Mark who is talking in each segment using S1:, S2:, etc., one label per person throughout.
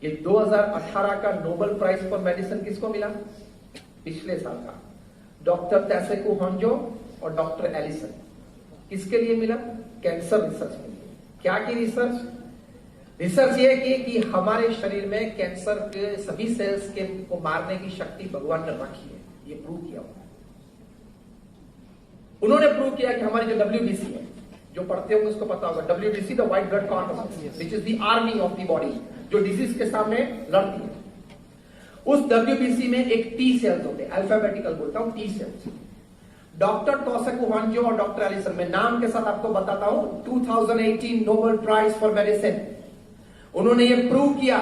S1: ये 2018 का Nobel prize for medicine किसको मिला? पिछले साल का डॉक्टर तैसेको होंजो और डॉक्टर एलिसन। किसके लिए मिला? कैंसर रिसर्च के लिए। क्या की रिसर्च? रिसर्च ये कि हमारे शरीर में कैंसर के सभी सेल्स के को मारने की शक्ति भगवान ने रखी है, ये प्रूव किया उन्होंने प्रूव किया कि हमारी जो WBC है, जो पढ़ते होंगे उसको पता होगा, WBC the white blood corpus which is the army of the body, जो डिजीज के सामने लड़ती है। उस WBC में एक T सेल्स होते हैं, अल्फाबेटिकल बोलता हूं, T sales. Doctor Tasuku Honjo और डॉक्टर एलिसन, मैं नाम के साथ आपको बताता हूं, 2018 नोबेल प्राइज फॉर मेडिसिन। उन्होंने ये प्रूव किया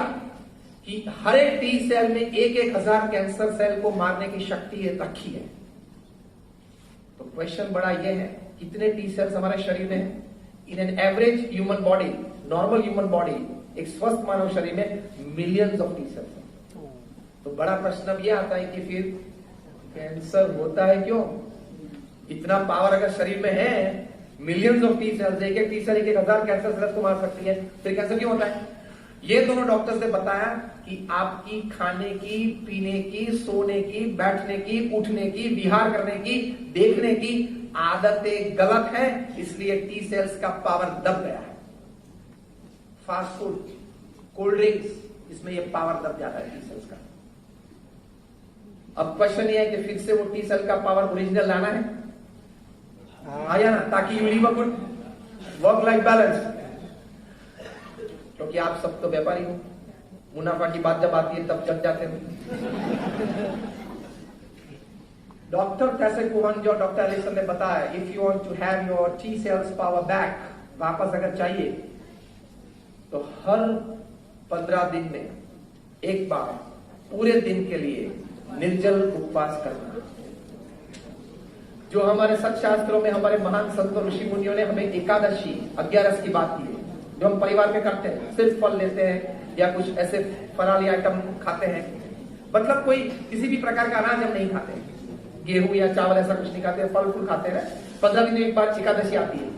S1: कि हर एक T सेल में 1,000 कैंसर सेल को मारने की शक्ति रखी है। तो क्वेश्चन बड़ा ये है, कितने T सेल्स हमारे शरीर में है? In an average human body, normal human body, एक स्वस्थ मानव शरीर में मिलियंस ऑफ T सेल्स है। तो बड़ा प्रश्न अब यह आता है कि फिर कैंसर होता है क्यों? इतना पावर अगर शरीर में है, मिलियंस ऑफ T सेल्स, एक T सेल 1,000 कैंसर सेल्स को मार सकती है, फिर कैंसर क्यों होता है? ये दोनों डॉक्टर्स ने बताया कि आपकी खाने की, पीने की, सोने की, बैठने की, उठने की, विहार करने की, देखने की आदतें गलत है, इसलिए T सेल्स का पावर दब गया है। फास्ट फूड, कोल्ड ड्रिंक्स, इसमें ये पावर दब जाता है T सेल्स का। अब क्वेश्चन ये है कि फिर से वो T सेल का पावर ओरिजिनल लाना है, आया ना, ताकि you live a good work life balance. क्योंकि आप सब तो व्यापारी हो, मुनाफा की बात जब आती है तब जग जाते हो। Doctor Tasuku Honjo, doctor Allison ने बताया, if you want to have your T cells power back, वापस अगर चाहिए, तो हर 15 दिन में एक बार पूरे दिन के लिए निर्जल उपवास करना। जो हमारे सत्शास्त्रों में हमारे महान संतों ऋषि मुनियों ने हमें एकादशी, 11 की बात की है, जो हम परिवार में करते हैं, सिर्फ फल लेते हैं या कुछ ऐसे फराली आइटम खाते हैं, मतलब कोई किसी भी प्रकार का अनाज हम नहीं खाते, गेहूं या चावल ऐसा कुछ नहीं खाते, फल फूल खाते हैं। 15 दिन में एक बार एकादशी आती है।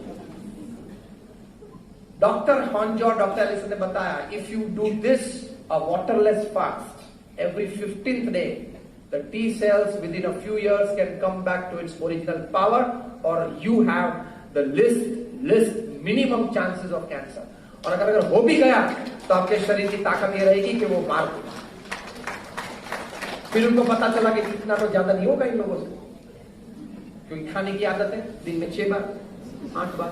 S1: डॉक्टर होंजो, डॉक्टर एलिसन ने बताया, if you do this a waterless fast every 15th day, the T cells within a few years can come back to its original power, or you have the least minimum chances of cancer. और अगर हो भी गया तो आपके शरीर की ताकत ये रहेगी कि वो मार देगा। फिर उनको पता चला कि इतना तो ज्यादा नहीं होगा इन लोगों से, क्योंकि खाने की आदत है, दिन में 6 बार, 8 बार।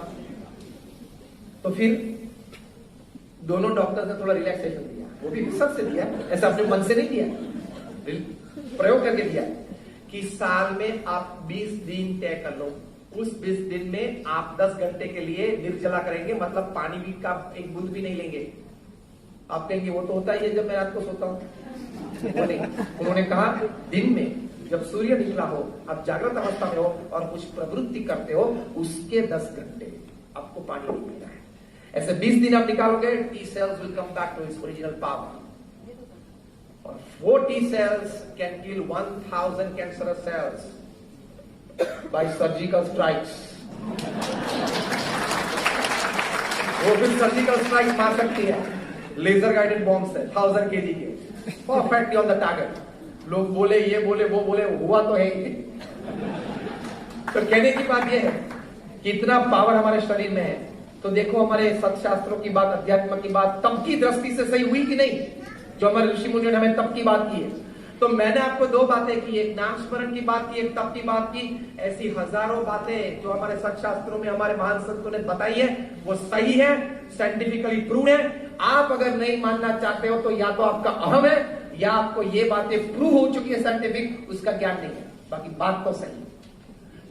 S1: तो फिर दोनों डॉक्टर्स ने थोड़ा रिलैक्सेशन दिया, वो भी रिसर्च से दिया, ऐसा अपने मन से नहीं दिया, प्रयोग करके दिया कि साल में आप 20 दिन तय कर लो, उस 20 दिन में आप 10 घंटे के लिए निर्जला करेंगे, मतलब पानी भी का एक बूंद भी नहीं लेंगे। आप कहेंगे वो तो होता ही है जब मैं रात को सोता हूं। उन्होंने कहा दिन में जब सूर्य निकला हो, आप जागृत अवस्था में हो और कुछ प्रवृत्ति करते हो, उसके 10 घंटे आपको पानी नहीं पीना है। ऐसे 20 दिन आप निकालोगे, T cells will come back to its original power. 4 T cells can kill 1,000 cancerous cells by surgical strikes. वो भी सर्जिकल स्ट्राइक मार सकती है, लेजर गाइडेड बॉम्ब से 1000 kg के, परफेक्टली ऑन द टारगेट। लोग बोले, ये बोले, वो बोले, हुआ तो है ही। तो कहने की बात यह है कि इतना पावर हमारे शरीर में है। तो देखो हमारे सत्शास्त्रों की बात, अध्यात्म की बात तब की दृष्टि से सही हुई कि नहीं, जो हमारे ऋषि मुनियों ने हमें तप की बात की है। तो मैंने आपको 2 बातें की, एक नाम स्मरण की बात की, एक तप की बात की। ऐसी हजारों बातें जो हमारे सत्शास्त्रों में हमारे महान संतों ने बताई है, वो सही है, साइंटिफिकली प्रूव है। आप अगर नहीं मानना चाहते हो तो या तो आपका अहम है, या आपको ये बातें प्रूव हो चुकी है साइंटिफिक, उसका ज्ञान नहीं है। बाकी बात तो सही है।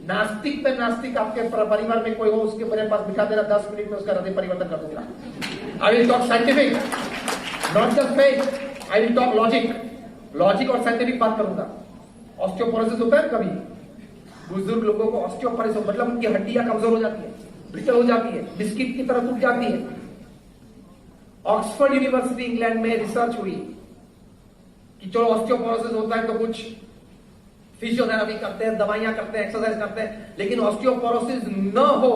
S1: नास्तिक पे नास्तिक आपके परिवार में कोई हो, उसके मेरे पास बिठा देना, 10 मिनट में उसका हृदय परिवर्तन कर दूंगा। I will talk scientific, not just faith, I will talk logic. Logic और साइंटिफिक बात करूंगा। ऑस्टियोपोरोसिस होता है कभी, बुजुर्ग लोगों को ऑस्टियोपोरोसिस मतलब उनकी हड्डियां कमजोर हो जाती है, ब्रिटल हो जाती है, बिस्किट की तरह टूट जाती है। ऑक्सफोर्ड यूनिवर्सिटी इंग्लैंड में रिसर्च हुई कि चलो ऑस्टियोपोरोसिस होता है तो कुछ फिजियोथेरेपी करते हैं, दवाइयां करते हैं, एक्सरसाइज करते हैं, लेकिन ऑस्टियोपोरोसिस न हो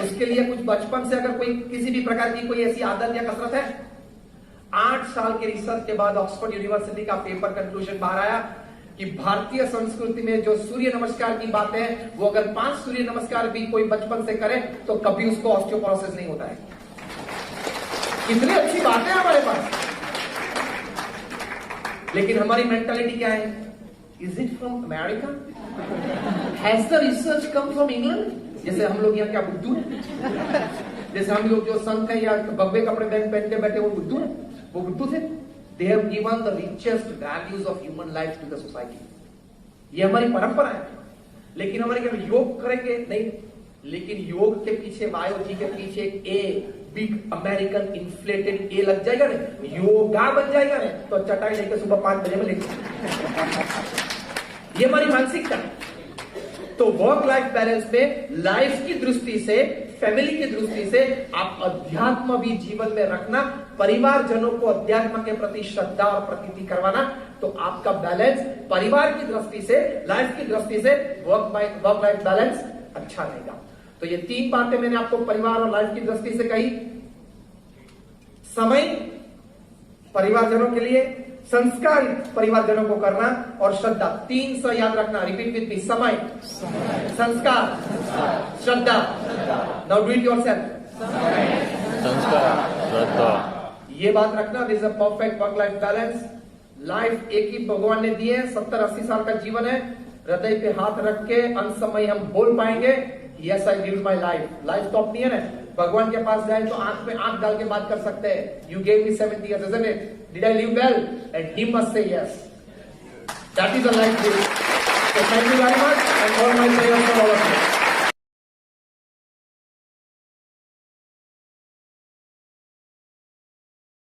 S1: उसके लिए कुछ बचपन से अगर कोई किसी भी प्रकार की कोई ऐसी आदत या कसरत है, 8 साल के रिसर्च के बाद ऑक्सफोर्ड यूनिवर्सिटी का पेपर कंक्लूजन बाहर आया कि भारतीय संस्कृति में जो सूर्य नमस्कार की बात है, वो अगर 5 सूर्य नमस्कार भी कोई बचपन से करे तो कभी उसको ऑस्टियोपोरोसिस नहीं होता है। कितनी अच्छी बात है हमारे पास, लेकिन हमारी मेंटालिटी क्या है? Is it from America? Has the research come from England? जैसे हम लोग यहाँ क्या बुद्धू है? जैसे हम लोग जो संत है या बब्बे कपड़े पहन के बैठे वो बुद्धू है? वो बुद्धू थे? They have given the richest values of human life to the society. ये हमारी परंपरा है। लेकिन हमारे क्या योग करेंगे? नहीं। लेकिन योग के पीछे, बायोलॉजी के पीछे ए बिग अमेरिकन इन्फ्लेटेड ए लग जाएगा ना, योगा बन जाएगा ना, तो चटाई लेकर सुबह 5 बजे में लेके ये हमारी मानसिकता है। तो वर्क लाइफ बैलेंस में लाइफ की दृष्टि से, फैमिली की दृष्टि से आप अध्यात्म भी जीवन में रखना, परिवारजनों को अध्यात्म के प्रति श्रद्धा और प्रतीति करवाना, तो आपका बैलेंस परिवार की दृष्टि से, लाइफ की दृष्टि से वर्क लाइफ बैलेंस अच्छा रहेगा। तो ये 3 बातें मैंने आपको परिवार और लाइफ की दृष्टि से कही। समय परिवारजनों के लिए, संस्कार परिवारजनों को करना, और श्रद्धा। 3 स याद रखना, रिपीट विथ मी। समय, संस्कार, श्रद्धा। Now do it yourself.
S2: संस्कार, श्रद्धा।
S1: ये बात रखना, this is a perfect work life balance. Life एक ही भगवान ने दी है, 70-80 साल का जीवन है। हृदय पे हाथ रख के अंत समय हम बोल पाएंगे, yes I give my life. Life तो अपनी है ना, भगवान के पास जाए तो आंख में आंख डाल के बात कर सकते हैं। You gave me 70 years, isn't it? Did I live well? And he must say yes. That is a life gift. So thank you very much, and all my prayers for all of you.